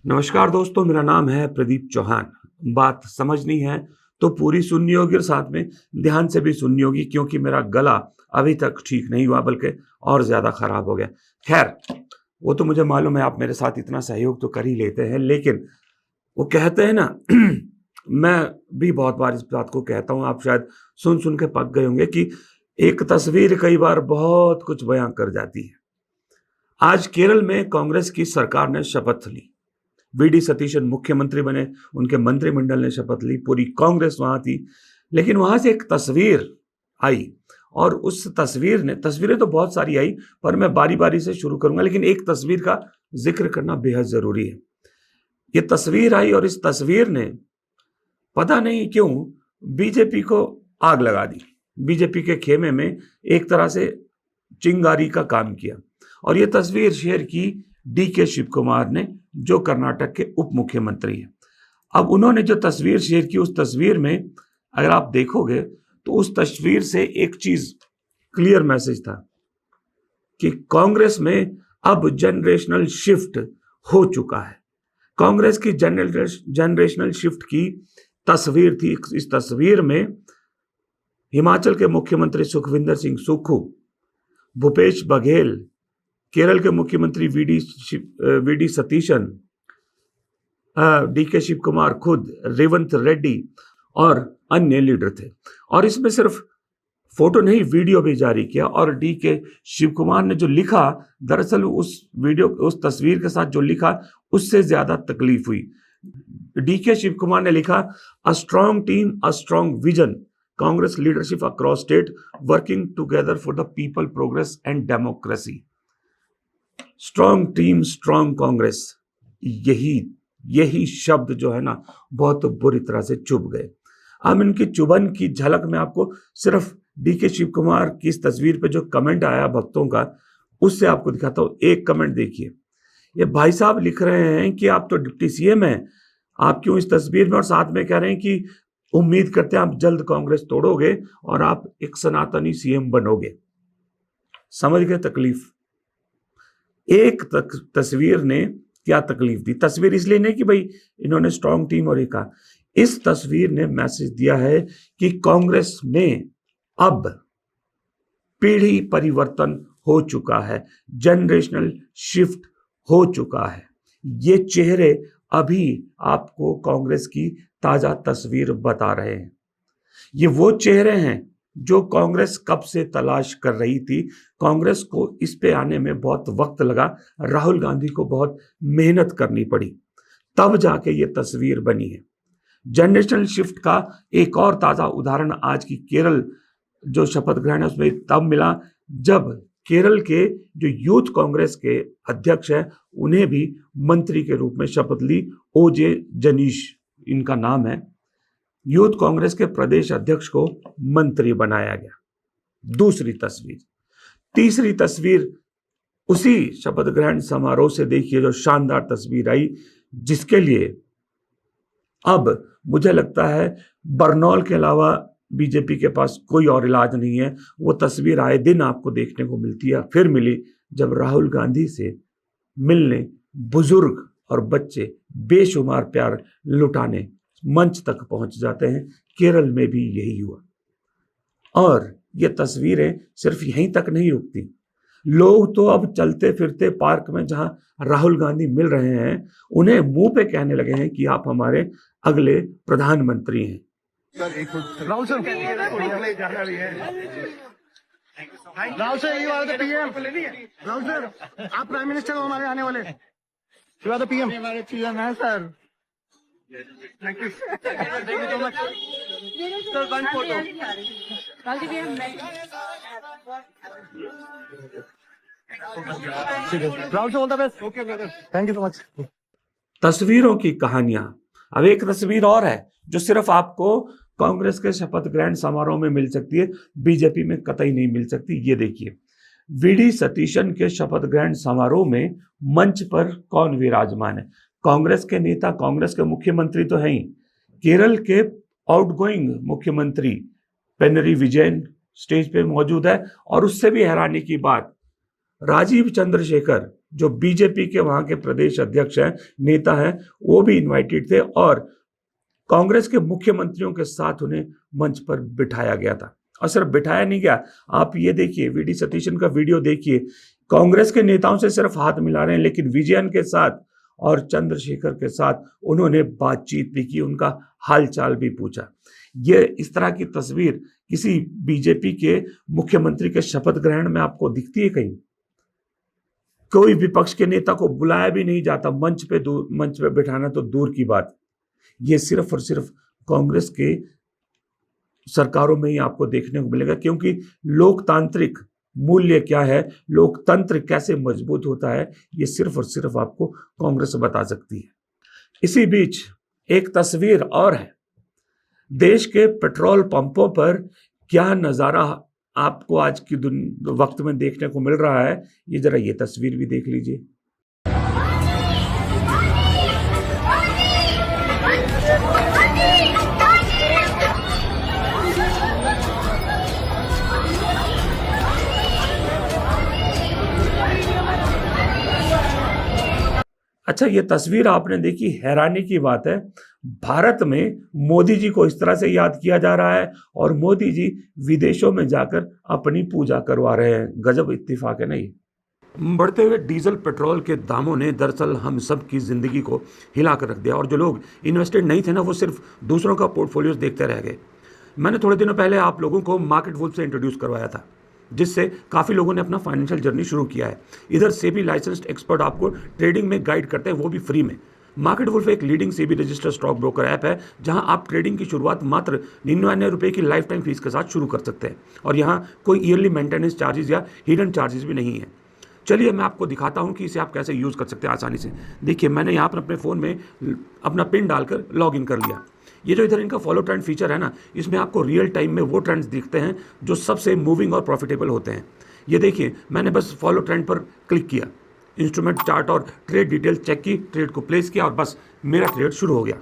नमस्कार दोस्तों, मेरा नाम है प्रदीप चौहान। बात समझनी है तो पूरी सुननी होगी और साथ में ध्यान से भी सुननी होगी, क्योंकि मेरा गला अभी तक ठीक नहीं हुआ बल्कि और ज़्यादा खराब हो गया। खैर, वो तो मुझे मालूम है, आप मेरे साथ इतना सहयोग तो कर ही लेते हैं, लेकिन वो कहते हैं ना मैं भी बहुत बार इस बात को कहता हूँ, आप शायद सुन के पक गए होंगे कि एक तस्वीर कई बार बहुत कुछ बयां कर जाती है। आज केरल में कांग्रेस की सरकार ने शपथ ली। वीडी सतीशन मुख्यमंत्री बने, उनके मंत्रिमंडल ने शपथ ली, पूरी कांग्रेस वहां थी। लेकिन वहां से एक तस्वीर आई और उस तस्वीरें तो बहुत सारी आई, पर मैं बारी बारी से शुरू करूंगा, लेकिन एक तस्वीर का जिक्र करना बेहद जरूरी है। ये तस्वीर आई और इस तस्वीर ने पता नहीं क्यों बीजेपी को आग लगा दी। बीजेपी के खेमे में एक तरह से चिंगारी का काम किया। और ये तस्वीर शेयर की डीके शिव कुमार ने, जो कर्नाटक के उप मुख्यमंत्री हैं। अब उन्होंने जो तस्वीर शेयर की, उस तस्वीर में अगर आप देखोगे तो उस तस्वीर से एक चीज क्लियर मैसेज था कि कांग्रेस में अब जनरेशनल शिफ्ट हो चुका है। कांग्रेस की जनरेशनल शिफ्ट की तस्वीर थी। इस तस्वीर में हिमाचल के मुख्यमंत्री सुखविंदर सिंह सुक्खू, भूपेश बघेल, केरल के मुख्यमंत्री वीडी सतीशन, डीके शिव कुमार खुद, रेवंत रेड्डी और अन्य लीडर थे। और इसमें सिर्फ फोटो नहीं, वीडियो भी जारी किया। और डीके शिव कुमार ने जो लिखा, दरअसल उस तस्वीर के साथ जो लिखा उससे ज्यादा तकलीफ हुई। डीके शिव कुमार ने लिखा, a strong team, a strong vision, Congress leadership across state working together for the people, progress and democracy. Strong team, strong Congress, यही शब्द जो है ना, बहुत बुरी तरह से चुभ गए। अब इनकी चुभन की झलक में आपको सिर्फ डीके शिव कुमार की इस तस्वीर पे जो कमेंट आया भक्तों का, उससे आपको दिखाता हूं। एक कमेंट देखिए, ये भाई साहब लिख रहे हैं कि आप तो डिप्टी सीएम हैं, आप क्यों इस तस्वीर में, और साथ में कह रहे हैं कि उम्मीद करते हैं आप जल्द कांग्रेस तोड़ोगे और आप एक सनातनी सीएम बनोगे। समझ गए तकलीफ? एक तस्वीर ने क्या तकलीफ दी। तस्वीर इसलिए नहीं कि भाई इन्होंने स्ट्रॉन्ग टीम और ये कहा, इस तस्वीर ने मैसेज दिया है कि कांग्रेस में अब पीढ़ी परिवर्तन हो चुका है, जनरेशनल शिफ्ट हो चुका है। ये चेहरे अभी आपको कांग्रेस की ताजा तस्वीर बता रहे हैं। ये वो चेहरे हैं जो कांग्रेस कब से तलाश कर रही थी। कांग्रेस को इस पे आने में बहुत वक्त लगा, राहुल गांधी को बहुत मेहनत करनी पड़ी, तब जाके ये तस्वीर बनी है। जनरेशनल शिफ्ट का एक और ताजा उदाहरण आज की केरल जो शपथ ग्रहण है उसमें तब मिला, जब केरल के जो यूथ कांग्रेस के अध्यक्ष हैं, उन्हें भी मंत्री के रूप में शपथ ली। ओजे जनीश इनका नाम है। यूथ कांग्रेस के प्रदेश अध्यक्ष को मंत्री बनाया गया। दूसरी तस्वीर। तीसरी तस्वीर उसी शपथ ग्रहण समारोह से देखिए, जो शानदार तस्वीर आई, जिसके लिए अब मुझे लगता है बरनौल के अलावा बीजेपी के पास कोई और इलाज नहीं है। वो तस्वीर आए दिन आपको देखने को मिलती है। फिर मिली जब राहुल गांधी से मिलने बुजुर्ग और बच्चे बेशुमार प्यार लुटाने मंच तक पहुंच जाते हैं। केरल में भी यही हुआ। और ये तस्वीरें सिर्फ यहीं तक नहीं रुकती। लोग तो अब चलते फिरते पार्क में जहां राहुल गांधी मिल रहे हैं, उन्हें मुंह पे कहने लगे हैं कि आप हमारे अगले प्रधानमंत्री हैं। Rahul sir, Rahul sir, you are the PM. Rahul sir, आप प्राइम मिनिस्टर हो हमारे आने वाले। You are the PM. हमारे पीएम है sir. Thank you so much sir. One photo. Rahul sir, all the best. Okay brother, thank you so much. तस्वीरों की कहानियां। अब एक तस्वीर और है जो सिर्फ आपको कांग्रेस के शपथ ग्रहण समारोह में मिल सकती है, बीजेपी में कतई नहीं मिल सकती। ये देखिए, वीडी सतीशन के शपथ ग्रहण समारोह में मंच पर कौन विराजमान है? कांग्रेस के नेता, कांग्रेस के मुख्यमंत्री तो हैं ही। केरल के आउटगोइंग मुख्यमंत्री पिनराई विजयन स्टेज पे मौजूद है। और उससे भी हैरानी की बात, राजीव चंद्रशेखर जो बीजेपी के वहां के प्रदेश अध्यक्ष हैं, नेता हैं, वो भी इनवाइटेड थे और कांग्रेस के मुख्यमंत्रियों के साथ उन्हें मंच पर बिठाया गया था। और सिर्फ बिठाया नहीं गया, आप ये देखिए, वीडी सतीशन का वीडियो देखिए, कांग्रेस के नेताओं से सिर्फ हाथ मिला रहे हैं, लेकिन विजयन के साथ और चंद्रशेखर के साथ उन्होंने बातचीत भी की, उनका हालचाल भी पूछा। ये इस तरह की तस्वीर किसी बीजेपी के मुख्यमंत्री के शपथ ग्रहण में आपको दिखती है कहीं? कोई विपक्ष के नेता को बुलाया भी नहीं जाता, मंच पे बिठाना तो दूर की बात। ये सिर्फ और सिर्फ कांग्रेस के सरकारों में ही आपको देखने को मिलेगा, क्योंकि लोकतांत्रिक मूल्य क्या है, लोकतंत्र कैसे मजबूत होता है, ये सिर्फ और सिर्फ आपको कांग्रेस बता सकती है। इसी बीच एक तस्वीर और है, देश के पेट्रोल पंपों पर क्या नजारा आपको आज की वक्त में देखने को मिल रहा है, ये जरा ये तस्वीर भी देख लीजिए। अच्छा, ये तस्वीर आपने देखी, हैरानी की बात है, भारत में मोदी जी को इस तरह से याद किया जा रहा है और मोदी जी विदेशों में जाकर अपनी पूजा करवा रहे हैं। गजब इत्तेफाक है नहीं? बढ़ते हुए डीजल पेट्रोल के दामों ने दरअसल हम सब की जिंदगी को हिला कर रख दिया और जो लोग इन्वेस्टेड नहीं थे ना, वो सिर्फ दूसरों का पोर्टफोलियोज देखते रह गए। मैंने थोड़े दिनों पहले आप लोगों को मार्केट वुल्फ से इंट्रोड्यूस करवाया था, जिससे काफ़ी लोगों ने अपना फाइनेंशियल जर्नी शुरू किया है। इधर सेबी लाइसेंस्ड एक्सपर्ट आपको ट्रेडिंग में गाइड करते हैं, वो भी फ्री में। मार्केट वुल्फ एक leading SEBI registered stock broker app है, जहां आप ट्रेडिंग की शुरुआत मात्र 99 रुपये की लाइफ टाइम फीस के साथ शुरू कर सकते हैं और यहां कोई ईयरली मेंटेनेंस चार्जेस या हिडन चार्जेस भी नहीं है। चलिए मैं आपको दिखाता हूं कि इसे आप कैसे यूज़ कर सकते हैं आसानी से। देखिए, मैंने यहाँ पर अपने फ़ोन में अपना पिन डालकर लॉग इन कर लिया। ये जो इधर इनका फॉलो ट्रेंड फीचर है ना, इसमें आपको रियल टाइम में वो ट्रेंड्स दिखते हैं जो सबसे मूविंग और प्रॉफिटेबल होते हैं। ये देखिए, मैंने बस फॉलो ट्रेंड पर क्लिक किया, इंस्ट्रूमेंट चार्ट और ट्रेड डिटेल्स चेक की, ट्रेड को प्लेस किया और बस मेरा ट्रेड शुरू हो गया।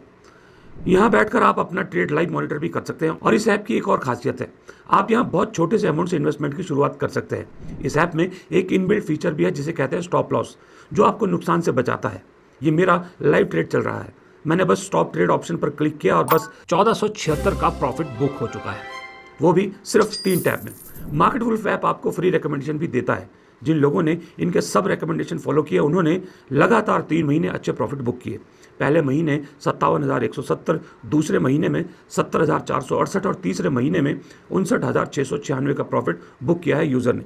यहाँ बैठकर आप अपना ट्रेड लाइव मॉनिटर भी कर सकते हैं और इस ऐप की एक और खासियत है, आप यहाँ बहुत छोटे से अमाउंट से इन्वेस्टमेंट की शुरुआत कर सकते हैं। इस ऐप में एक इनबिल्ट फीचर भी है जिसे कहते हैं स्टॉप लॉस, जो आपको नुकसान से बचाता है। ये मेरा लाइव ट्रेड चल रहा है, मैंने बस स्टॉप ट्रेड ऑप्शन पर क्लिक किया और बस 1476 का प्रॉफिट बुक हो चुका है, वो भी सिर्फ 3 टैब में। मार्केट वुल्फ ऐप आपको फ्री रिकमेंडेशन भी देता है। जिन लोगों ने इनके सब रिकमेंडेशन फॉलो किए, उन्होंने लगातार 3 महीने अच्छे प्रॉफिट बुक किए। पहले महीने 57,170, दूसरे महीने में 70,468 और तीसरे महीने में 59,696 का प्रॉफिट बुक किया है यूज़र ने।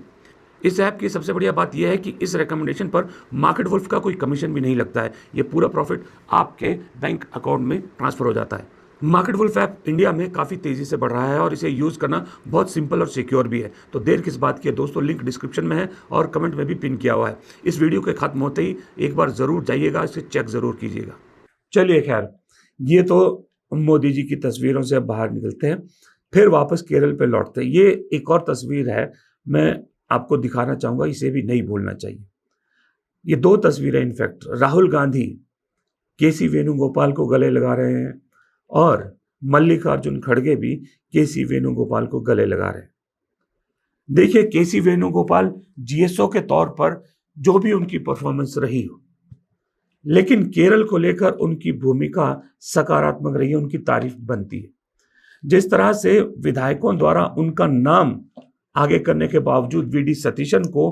इस ऐप की सबसे बढ़िया बात यह है कि इस रिकमेंडेशन पर मार्केट वुल्फ का कोई कमीशन भी नहीं लगता है, ये पूरा प्रॉफिट आपके बैंक अकाउंट में ट्रांसफर हो जाता है। मार्केट वुल्फ ऐप इंडिया में काफ़ी तेज़ी से बढ़ रहा है और इसे यूज़ करना बहुत सिंपल और सिक्योर भी है। तो देर किस बात की है दोस्तों, लिंक डिस्क्रिप्शन में है और कमेंट में भी पिन किया हुआ है। इस वीडियो के खत्म होते ही एक बार ज़रूर जाइएगा, इसे चेक ज़रूर कीजिएगा। चलिए खैर, ये तो मोदी जी की तस्वीरों से बाहर निकलते हैं, फिर वापस केरल पे लौटते हैं। ये एक और तस्वीर है, मैं आपको दिखाना चाहूँगा, इसे भी नहीं भूलना चाहिए। ये 2 तस्वीरें इनफैक्ट, राहुल गांधी केसी वेणुगोपाल को गले लगा रहे हैं और मल्लिकार्जुन खड़गे भी केसी वेणुगोपाल को गले लगा रहे हैं। देखिए, केसी वेणुगोपाल जीएसओ के तौर पर जो भी उनकी परफॉर्मेंस रही हो, लेकिन केरल को लेकर उनकी भूमिका सकारात्मक रही है, उनकी तारीफ बनती है। जिस तरह से विधायकों द्वारा उनका नाम आगे करने के बावजूद वीडी सतीशन को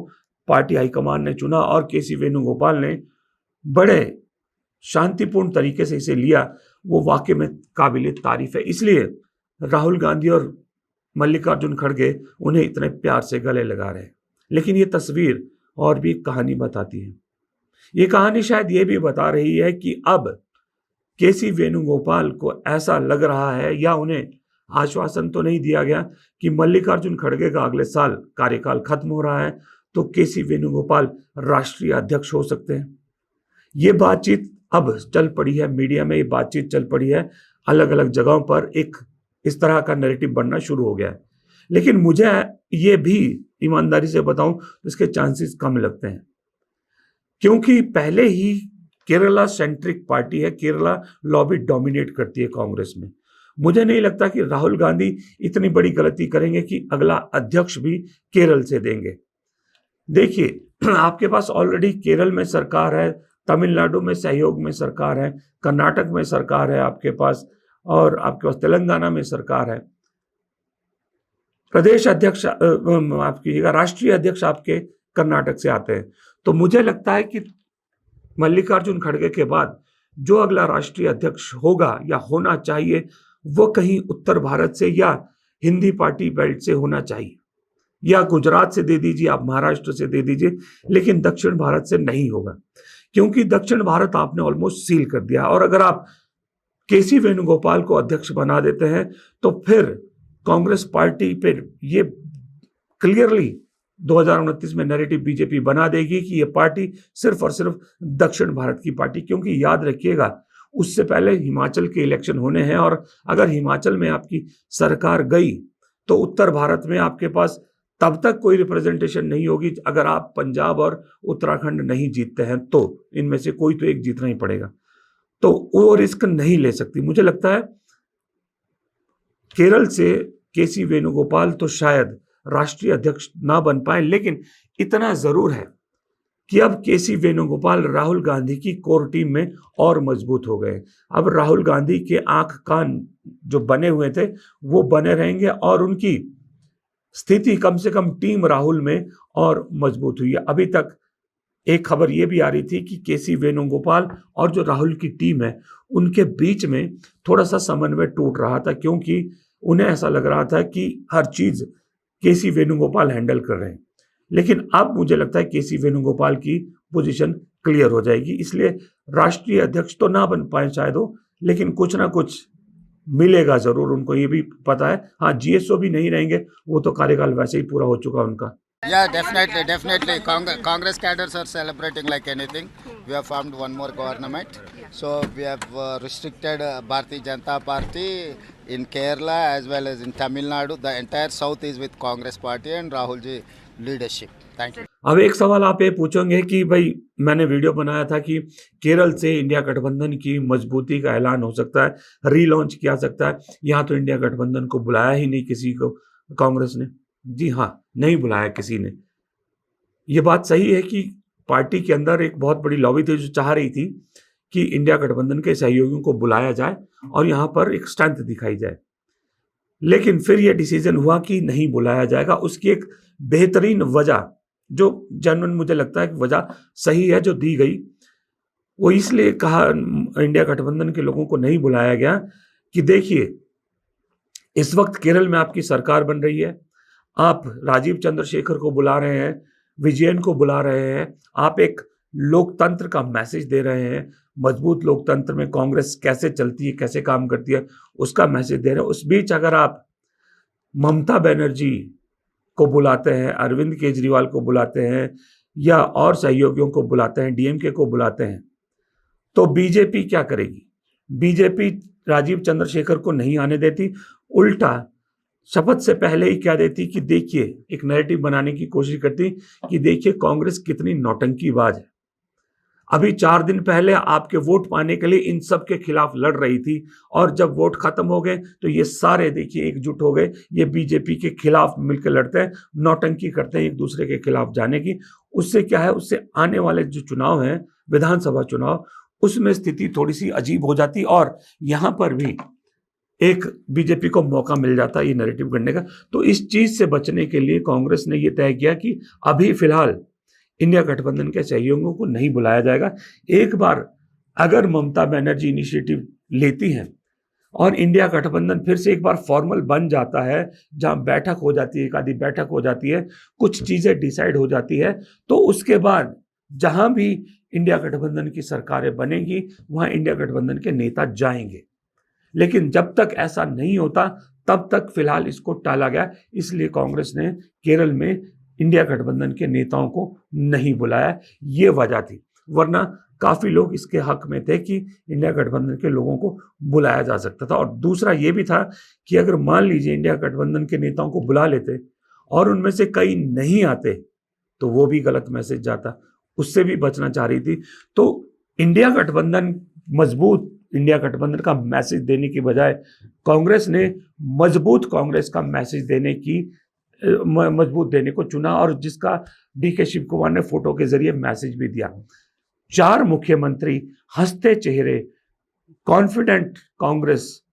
पार्टी हाईकमान ने चुना और केसी वेणुगोपाल ने बड़े शांतिपूर्ण तरीके से इसे लिया, वो वाकई में काबिले तारीफ है। इसलिए राहुल गांधी और मल्लिकार्जुन खड़गे उन्हें इतने प्यार से गले लगा रहे हैं। लेकिन ये तस्वीर और भी कहानी बताती है। ये कहानी शायद ये भी बता रही है कि अब केसी वेणुगोपाल को ऐसा लग रहा है, या उन्हें आश्वासन तो नहीं दिया गया कि मल्लिकार्जुन खड़गे का अगले साल कार्यकाल खत्म हो रहा है तो केसी वेणुगोपाल राष्ट्रीय अध्यक्ष हो सकते हैं। ये बातचीत अब चल पड़ी है, मीडिया में ये बातचीत चल पड़ी है, अलग अलग जगहों पर एक इस तरह का नैरेटिव बनना शुरू हो गया है। लेकिन मुझे ये भी ईमानदारी से बताऊं तो इसके चांसेस कम लगते हैं, क्योंकि पहले ही केरला सेंट्रिक पार्टी है, केरला लॉबी डोमिनेट करती है कांग्रेस में। मुझे नहीं लगता कि राहुल गांधी इतनी बड़ी गलती करेंगे कि अगला अध्यक्ष भी केरल से देंगे। देखिए आपके पास ऑलरेडी केरल में सरकार है, तमिलनाडु में सहयोग में सरकार है, कर्नाटक में सरकार है आपके पास, और आपके पास तेलंगाना में सरकार है। प्रदेश अध्यक्ष माफ कीजिएगा, राष्ट्रीय अध्यक्ष आपके कर्नाटक से आते हैं। तो मुझे लगता है कि मल्लिकार्जुन खड़गे के बाद जो अगला राष्ट्रीय अध्यक्ष होगा या होना चाहिए वो कहीं उत्तर भारत से या हिंदी पार्टी बेल्ट से होना चाहिए, या गुजरात से दे दीजिए, आप महाराष्ट्र से दे दीजिए, लेकिन दक्षिण भारत से नहीं होगा, क्योंकि दक्षिण भारत आपने ऑलमोस्ट सील कर दिया। और अगर आप केसी वेणुगोपाल को अध्यक्ष बना देते हैं तो फिर कांग्रेस पार्टी पे ये क्लियरली 2029 में नैरेटिव बीजेपी बना देगी कि ये पार्टी सिर्फ और सिर्फ दक्षिण भारत की पार्टी, क्योंकि याद रखिएगा उससे पहले हिमाचल के इलेक्शन होने हैं, और अगर हिमाचल में आपकी सरकार गई तो उत्तर भारत में आपके पास तब तक कोई रिप्रेजेंटेशन नहीं होगी अगर आप पंजाब और उत्तराखंड नहीं जीतते हैं, तो इनमें से कोई तो एक जीतना ही पड़ेगा। तो वो रिस्क नहीं ले सकती। मुझे लगता है केरल से केसी वेणुगोपाल तो शायद राष्ट्रीय अध्यक्ष ना बन पाए, लेकिन इतना जरूर है कि अब केसी वेणुगोपाल राहुल गांधी की कोर टीम में और मजबूत हो गए। अब राहुल गांधी के आंख कान जो बने हुए थे वो बने रहेंगे, और उनकी स्थिति कम से कम टीम राहुल में और मजबूत हुई है। अभी तक एक खबर यह भी आ रही थी कि केसी वेणुगोपाल और जो राहुल की टीम है उनके बीच में थोड़ा सा समन्वय टूट रहा था, क्योंकि उन्हें ऐसा लग रहा था कि हर चीज केसी वेणुगोपाल हैंडल कर रहे हैं। लेकिन अब मुझे लगता है केसी वेणुगोपाल की पोजीशन क्लियर हो जाएगी, इसलिए राष्ट्रीय अध्यक्ष तो ना बन पाए शायद हो, लेकिन कुछ ना कुछ मिलेगा जरूर। उनको ये भी पता है, हाँ जीएसओ भी नहीं रहेंगे, वो तो कार्यकाल वैसे ही पूरा हो चुका उनका। Yeah, definitely. Congress cadres are celebrating like anything. We have formed one more government. So we have restricted Bharatiya Janata Party in Kerala as well as in Tamil Nadu. The entire south is with Congress party and Rahul ji leadership. Thank you. अब एक सवाल आप ये पूछोगे कि भाई मैंने video बनाया था कि केरल से इंडिया गठबंधन की मजबूती का ऐलान हो सकता है, रीलॉन्च किया सकता है। यहाँ तो इंडिया गठबंधन को बुलाया ही नहीं किसी को कांग्रेस ने। जी हाँ, नहीं बुलाया किसी ने। ये बात सही है कि पार्टी के अंदर एक बहुत बड़ी लॉबी थी जो चाह रही थी कि इंडिया गठबंधन के सहयोगियों को बुलाया जाए और यहाँ पर एक स्ट्रेंथ दिखाई जाए, लेकिन फिर यह डिसीजन हुआ कि नहीं बुलाया जाएगा। उसकी एक बेहतरीन वजह, जो जनरल मुझे लगता है कि वजह सही है जो दी गई, वो इसलिए कहा इंडिया गठबंधन के लोगों को नहीं बुलाया गया कि देखिए इस वक्त केरल में आपकी सरकार बन रही है, आप राजीव चंद्रशेखर को बुला रहे हैं, विजयन को बुला रहे हैं, आप एक लोकतंत्र का मैसेज दे रहे हैं, मजबूत लोकतंत्र में कांग्रेस कैसे चलती है, कैसे काम करती है, उसका मैसेज दे रहे हैं। उस बीच अगर आप ममता बनर्जी को बुलाते हैं, अरविंद केजरीवाल को बुलाते हैं, या और सहयोगियों को बुलाते हैं, डीएमके को बुलाते हैं, तो बीजेपी क्या करेगी? बीजेपी राजीव चंद्रशेखर को नहीं आने देती, उल्टा शपथ से पहले ही कह देती कि देखिए, एक नैरेटिव बनाने की कोशिश करती कि देखिए कांग्रेस कितनी नौटंकीबाज है। अभी 4 दिन पहले आपके वोट पाने के लिए इन सब के खिलाफ लड़ रही थी, और जब वोट खत्म हो गए तो ये सारे देखिए एकजुट हो गए, ये बीजेपी के खिलाफ मिलकर लड़ते हैं, नौटंकी करते हैं एक दूसरे के खिलाफ जाने की। उससे क्या है, उससे आने वाले जो चुनाव हैं, विधानसभा चुनाव, उसमें स्थिति थोड़ी सी अजीब हो जाती, और यहां पर भी एक बीजेपी को मौका मिल जाता है ये नैरेटिव करने का। तो इस चीज से बचने के लिए कांग्रेस ने ये तय किया कि अभी फिलहाल इंडिया गठबंधन के सहयोगियों को नहीं बुलाया जाएगा। एक बार अगर ममता बनर्जी इनिशिएटिव लेती हैं और इंडिया गठबंधन फिर से एक बार फॉर्मल बन जाता है, जहां बैठक हो जाती है, एक आधी बैठक हो जाती है, कुछ चीजें डिसाइड हो जाती है, तो उसके बाद जहां भी इंडिया गठबंधन की सरकारें बनेंगी वहां इंडिया गठबंधन के नेता जाएंगे। लेकिन जब तक ऐसा नहीं होता तब तक फिलहाल इसको टाला गया, इसलिए कांग्रेस ने केरल में इंडिया गठबंधन के नेताओं को नहीं बुलाया। ये वजह थी, वरना काफी लोग इसके हक में थे कि इंडिया गठबंधन के लोगों को बुलाया जा सकता था। और दूसरा ये भी था कि अगर मान लीजिए इंडिया गठबंधन के नेताओं को बुला लेते और उनमें से कई नहीं आते तो वो भी गलत मैसेज जाता, उससे भी बचना चाह रही थी। तो इंडिया गठबंधन, मजबूत इंडिया गठबंधन का मैसेज देने की बजाय कांग्रेस ने मजबूत कांग्रेस का मैसेज देने की मजबूत देने को चुना और जिसका डीके शिव कुमार ने फोटो के जरिए मैसेज भी दिया। 4 मुख्यमंत्री, हंसते चेहरे, कॉन्फिडेंट कांग्रेस,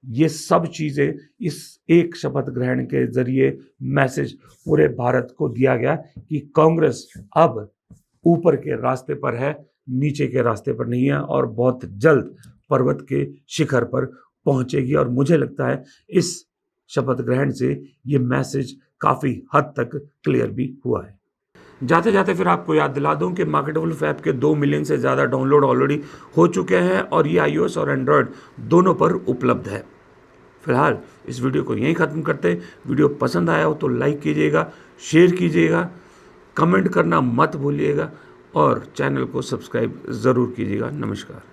ये सब चीजें इस एक शपथ ग्रहण के जरिए मैसेज पूरे भारत को दिया गया कि कांग्रेस अब ऊपर के रास्ते पर है, नीचे के रास्ते पर नहीं है और बहुत जल्द पर्वत के शिखर पर पहुंचेगी। और मुझे लगता है इस शपथ ग्रहण से ये मैसेज काफी हद तक क्लियर भी हुआ है। जाते जाते फिर आपको याद दिला दूं कि मार्केट वुल्फ ऐप के 2 मिलियन से ज़्यादा डाउनलोड ऑलरेडी हो चुके हैं और ये iOS और एंड्रॉयड दोनों पर उपलब्ध है। फिलहाल इस वीडियो को यहीं ख़त्म करते हैं। वीडियो पसंद आया हो तो लाइक कीजिएगा, शेयर कीजिएगा, कमेंट करना मत भूलिएगा और चैनल को सब्सक्राइब ज़रूर कीजिएगा। नमस्कार।